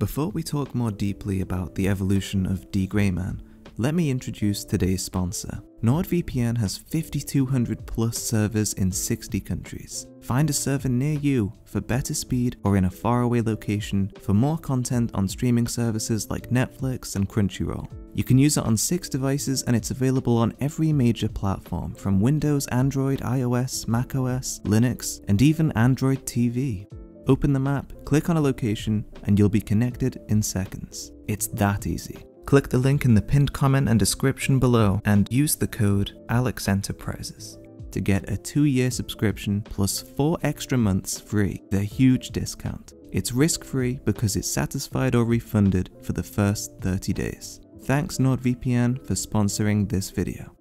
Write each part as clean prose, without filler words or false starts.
Before we talk more deeply about the evolution of D-Greyman, let me introduce today's sponsor. NordVPN has 5,200 plus servers in 60 countries. Find a server near you for better speed or in a faraway location for more content on streaming services like Netflix and Crunchyroll. You can use it on 6 devices and it's available on every major platform from Windows, Android, iOS, macOS, Linux, and even Android TV. Open the map, click on a location, and you'll be connected in seconds. It's that easy. Click the link in the pinned comment and description below and use the code ALEXEnterprises to get a 2-year subscription plus 4 extra months free, the huge discount. It's risk-free because it's satisfied or refunded for the first 30 days. Thanks NordVPN for sponsoring this video.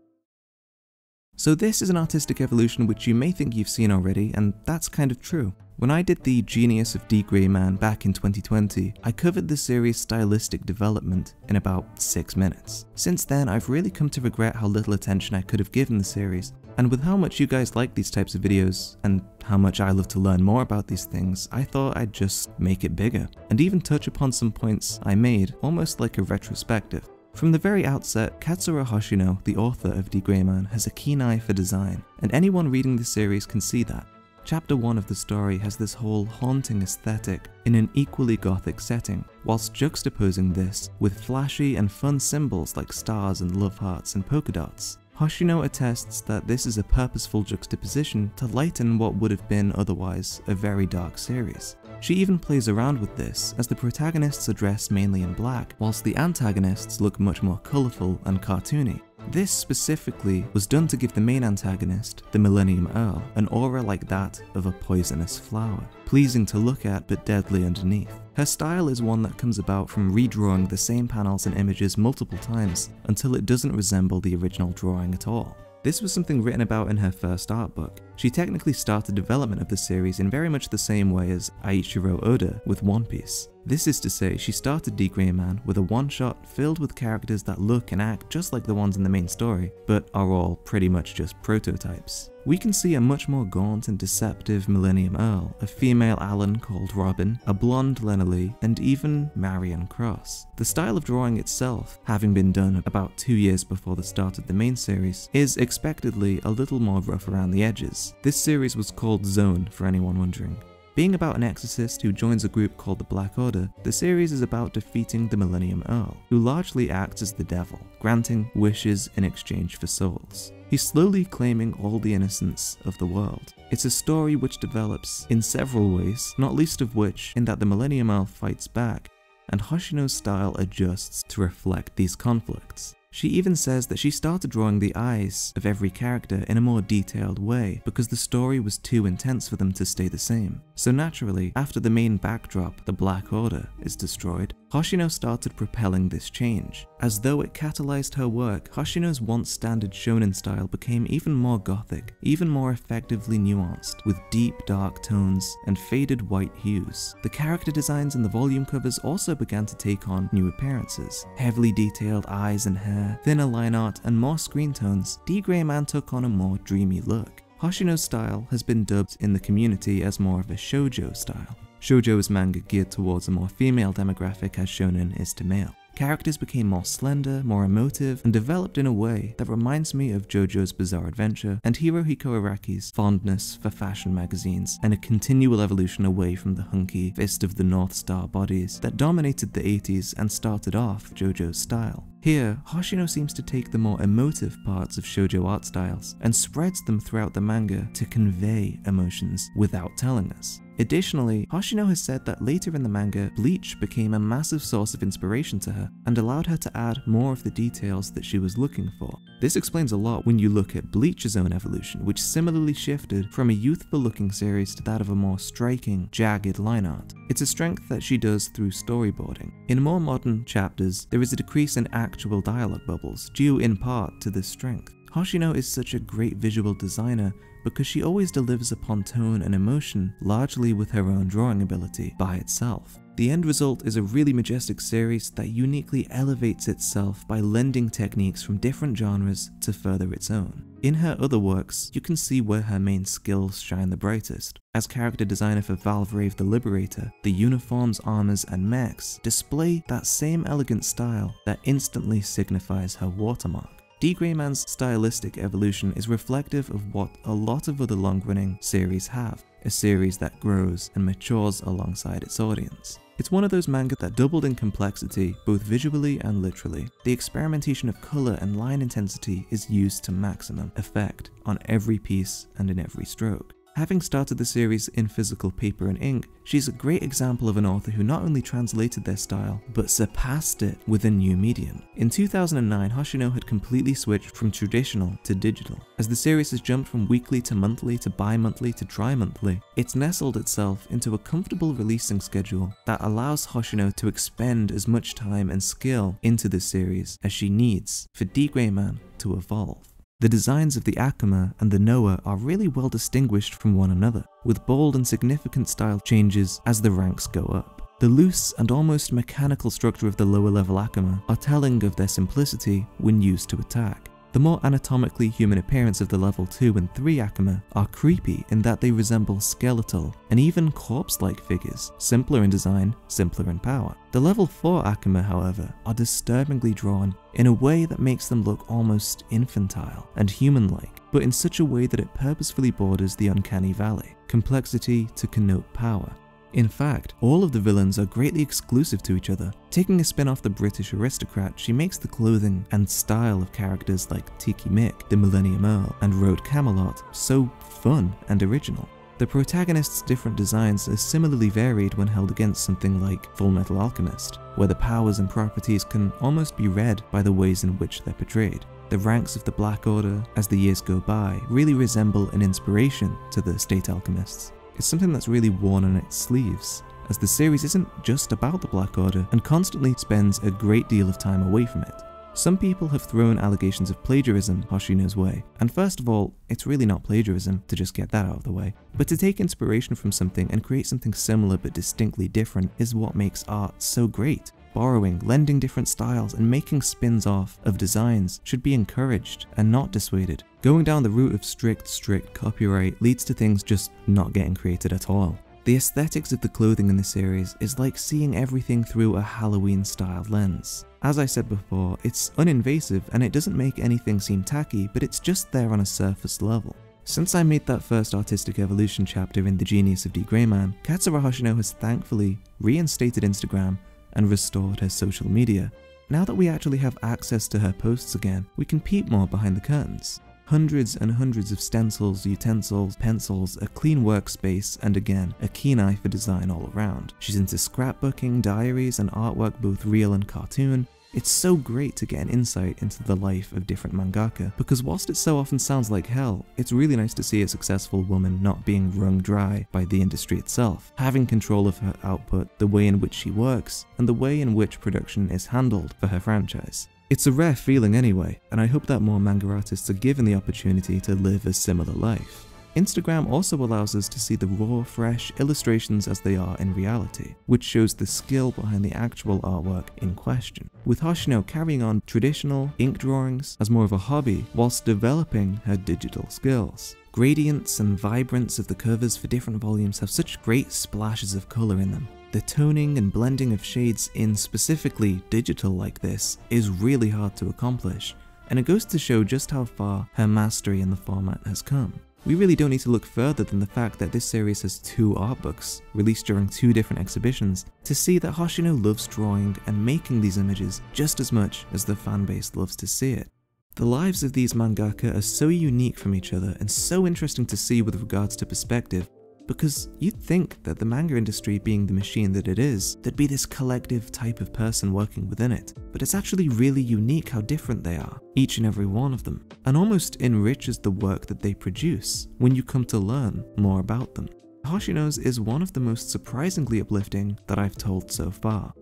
So this is an artistic evolution which you may think you've seen already, and that's kind of true. When I did the Genius of D-Greyman back in 2020, I covered the series' stylistic development in about 6 minutes. Since then, I've really come to regret how little attention I could have given the series, and with how much you guys like these types of videos, and how much I love to learn more about these things, I thought I'd just make it bigger, and even touch upon some points I made, almost like a retrospective. From the very outset, Katsura Hoshino, the author of D-Greyman, has a keen eye for design, and anyone reading the series can see that. Chapter 1 of the story has this whole haunting aesthetic in an equally gothic setting, whilst juxtaposing this with flashy and fun symbols like stars and love hearts and polka dots. Hoshino attests that this is a purposeful juxtaposition to lighten what would have been otherwise a very dark series. She even plays around with this, as the protagonists are dressed mainly in black, whilst the antagonists look much more colourful and cartoony. This specifically was done to give the main antagonist, the Millennium Earl, an aura like that of a poisonous flower, pleasing to look at but deadly underneath. Her style is one that comes about from redrawing the same panels and images multiple times until it doesn't resemble the original drawing at all. This was something written about in her first art book. She technically started development of the series in very much the same way as Eiichiro Oda with One Piece. This is to say, she started D-Greyman with a one-shot filled with characters that look and act just like the ones in the main story, but are all pretty much just prototypes. We can see a much more gaunt and deceptive Millennium Earl, a female Alan called Robin, a blonde Lena Lee, and even Marion Cross. The style of drawing itself, having been done about 2 years before the start of the main series, is expectedly a little more rough around the edges. This series was called Zone, for anyone wondering. Being about an exorcist who joins a group called the Black Order, the series is about defeating the Millennium Earl, who largely acts as the devil, granting wishes in exchange for souls. He's slowly claiming all the innocence of the world. It's a story which develops in several ways, not least of which in that the Millennium Earl fights back, and Hoshino's style adjusts to reflect these conflicts. She even says that she started drawing the eyes of every character in a more detailed way because the story was too intense for them to stay the same. So naturally, after the main backdrop, the Black Order, is destroyed, Hoshino started propelling this change. As though it catalyzed her work, Hoshino's once standard shonen style became even more gothic, even more effectively nuanced, with deep dark tones and faded white hues. The character designs and the volume covers also began to take on new appearances. Heavily detailed eyes and hair, thinner line art, and more screen tones, D-Greyman took on a more dreamy look. Hoshino's style has been dubbed in the community as more of a shoujo style. Shoujo is manga geared towards a more female demographic as shonen is to male. Characters became more slender, more emotive, and developed in a way that reminds me of JoJo's Bizarre Adventure and Hirohiko Araki's fondness for fashion magazines, and a continual evolution away from the hunky, Fist of the North Star bodies that dominated the 80s and started off JoJo's style. Here, Hoshino seems to take the more emotive parts of shoujo art styles and spreads them throughout the manga to convey emotions without telling us. Additionally, Hoshino has said that later in the manga, Bleach became a massive source of inspiration to her and allowed her to add more of the details that she was looking for. This explains a lot when you look at Bleach's own evolution, which similarly shifted from a youthful-looking series to that of a more striking, jagged line art. It's a strength that she does through storyboarding. In more modern chapters, there is a decrease in actual dialogue bubbles, due in part to this strength. Hoshino is such a great visual designer because she always delivers upon tone and emotion largely with her own drawing ability by itself. The end result is a really majestic series that uniquely elevates itself by lending techniques from different genres to further its own. In her other works, you can see where her main skills shine the brightest. As character designer for Valvrave the Liberator, the uniforms, armors, and mechs display that same elegant style that instantly signifies her watermark. D. Greyman's stylistic evolution is reflective of what a lot of other long-running series have, a series that grows and matures alongside its audience. It's one of those manga that doubled in complexity, both visually and literally. The experimentation of color and line intensity is used to maximum effect on every piece and in every stroke. Having started the series in physical paper and ink, she's a great example of an author who not only translated their style, but surpassed it with a new medium. In 2009, Hoshino had completely switched from traditional to digital. As the series has jumped from weekly to monthly to bi-monthly to tri-monthly, it's nestled itself into a comfortable releasing schedule that allows Hoshino to expend as much time and skill into this series as she needs for D. Greyman to evolve. The designs of the Akuma and the Noah are really well distinguished from one another, with bold and significant style changes as the ranks go up. The loose and almost mechanical structure of the lower level Akuma are telling of their simplicity when used to attack. The more anatomically human appearance of the level 2 and 3 Akuma are creepy in that they resemble skeletal and even corpse-like figures, simpler in design, simpler in power. The level 4 Akuma, however, are disturbingly drawn in a way that makes them look almost infantile and human-like, but in such a way that it purposefully borders the uncanny valley, complexity to connote power. In fact, all of the villains are greatly exclusive to each other. Taking a spin off the British aristocrat, she makes the clothing and style of characters like Tiki Mick, the Millennium Earl, and Road Camelot so fun and original. The protagonists' different designs are similarly varied when held against something like Full Metal Alchemist, where the powers and properties can almost be read by the ways in which they're portrayed. The ranks of the Black Order, as the years go by, really resemble an inspiration to the State Alchemists. It's something that's really worn on its sleeves, as the series isn't just about the Black Order and constantly spends a great deal of time away from it. Some people have thrown allegations of plagiarism Hoshino's way, and first of all, it's really not plagiarism, to just get that out of the way. But to take inspiration from something and create something similar but distinctly different is what makes art so great. Borrowing, lending different styles, and making spins off of designs should be encouraged and not dissuaded. Going down the route of strict copyright leads to things just not getting created at all. The aesthetics of the clothing in the series is like seeing everything through a Halloween-styled lens. As I said before, it's uninvasive and it doesn't make anything seem tacky, but it's just there on a surface level. Since I made that first artistic evolution chapter in The Genius of D. Greyman, Katsura Hoshino has thankfully reinstated Instagram and restored her social media. Now that we actually have access to her posts again, we can peep more behind the curtains. Hundreds and hundreds of stencils, utensils, pencils, a clean workspace, and again, a keen eye for design all around. She's into scrapbooking, diaries, and artwork both real and cartoon. It's so great to get an insight into the life of different mangaka, because whilst it so often sounds like hell, it's really nice to see a successful woman not being wrung dry by the industry itself, having control of her output, the way in which she works, and the way in which production is handled for her franchise. It's a rare feeling anyway, and I hope that more manga artists are given the opportunity to live a similar life. Instagram also allows us to see the raw, fresh illustrations as they are in reality, which shows the skill behind the actual artwork in question, with Hoshino carrying on traditional ink drawings as more of a hobby whilst developing her digital skills. Gradients and vibrance of the covers for different volumes have such great splashes of colour in them. The toning and blending of shades in specifically digital like this is really hard to accomplish, and it goes to show just how far her mastery in the format has come. We really don't need to look further than the fact that this series has 2 art books, released during 2 different exhibitions, to see that Hoshino loves drawing and making these images just as much as the fanbase loves to see it. The lives of these mangaka are so unique from each other and so interesting to see with regards to perspective, because you'd think that the manga industry being the machine that it is, there'd be this collective type of person working within it, but it's actually really unique how different they are, each and every one of them, and almost enriches the work that they produce when you come to learn more about them. Hoshino's is one of the most surprisingly uplifting that I've told so far.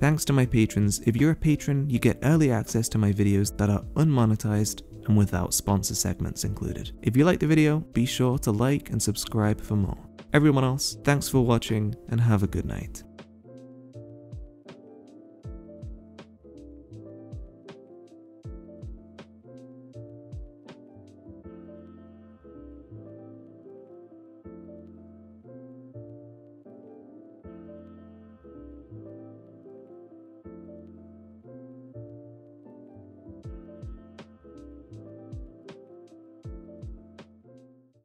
Thanks to my patrons. If you're a patron, you get early access to my videos that are unmonetized, and without sponsor segments included. If you liked the video, be sure to like and subscribe for more. Everyone else, thanks for watching and have a good night.